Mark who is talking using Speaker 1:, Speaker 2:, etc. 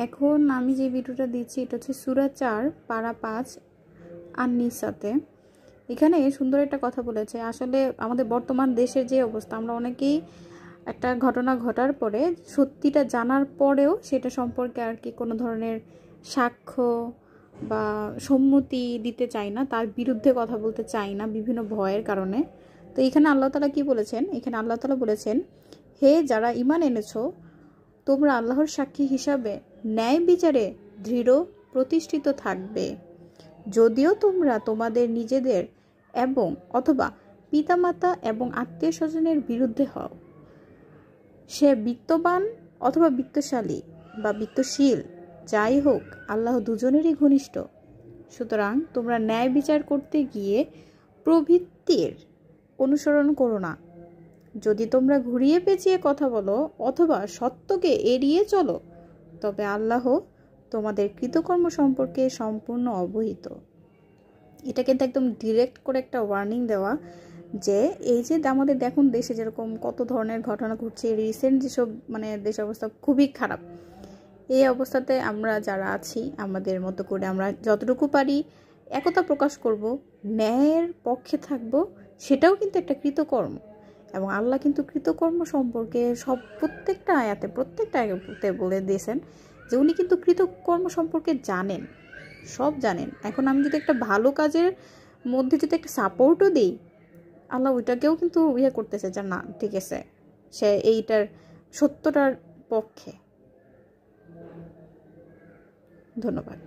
Speaker 1: এখন আমি যে ভিডিওটা দিচ্ছি এটা হচ্ছে সূরা 4 পারা 5 আন-নিসাতে। এখানে সুন্দর একটা কথা বলেছে। আসলে আমাদের বর্তমান দেশের যে অবস্থা, আমরা অনেকেই একটা ঘটনা ঘটার পরে সত্যিটা জানার পরেও সেটা সম্পর্কে আর কি কোনো ধরনের সাক্ষ্য বা সম্মতি দিতে চাই না, তার বিরুদ্ধে কথা বলতে চাই না বিভিন্ন ভয়ের কারণে। তো এখানে আল্লাহ তাআলা কি বলেছেন? এখানে আল্লাহ তাআলা বলেছেন, হে যারা ঈমান এনেছো, তোমরা আল্লাহর সাক্ষী হিসাবে ন্যায় বিচারে দৃঢ় প্রতিষ্ঠিত থাকবে, যদিও তোমরা তোমাদের নিজেদের এবং অথবা পিতামাতা এবং আত্মীয় স্বজনের বিরুদ্ধে হও। সে বিত্তবান অথবা বিত্তশালী বা বিত্তশীল যাই হোক, আল্লাহ দুজনেরই ঘনিষ্ঠ। সুতরাং তোমরা ন্যায় বিচার করতে গিয়ে প্রভৃতির অনুসরণ করো না। যদি তোমরা ঘুরিয়ে পেঁচিয়ে কথা বলো অথবা সত্যকে এড়িয়ে চলো, তবে আল্লাহ তোমাদের কৃতকর্ম সম্পর্কে সম্পূর্ণ অবহিত। এটা কিন্তু একদম ডিরেক্ট করে একটা ওয়ার্নিং দেওয়া যে এই যে আমাদের দেখুন দেশে যেরকম কত ধরনের ঘটনা ঘটছে, রিসেন্ট যেসব মানে দেশ অবস্থা খুবই খারাপ। এই অবস্থাতে আমরা যারা আছি আমাদের মতো করে আমরা যতটুকু পারি একতা প্রকাশ করব, ন্যায়ের পক্ষে থাকব, সেটাও কিন্তু একটা কৃতকর্ম। এবং আল্লাহ কিন্তু কৃতকর্ম সম্পর্কে প্রত্যেকটা আয়াতে বলে দিয়েছেন যে উনি কিন্তু কৃতকর্ম সম্পর্কে জানেন, সব জানেন। এখন আমি যদি একটা ভালো কাজের মধ্যে যদি একটা সাপোর্টও দিই, আল্লাহ ওইটাকেও কিন্তু করতেছে যে না ঠিক আছে, সে এইটার সত্যটার পক্ষে। ধন্যবাদ।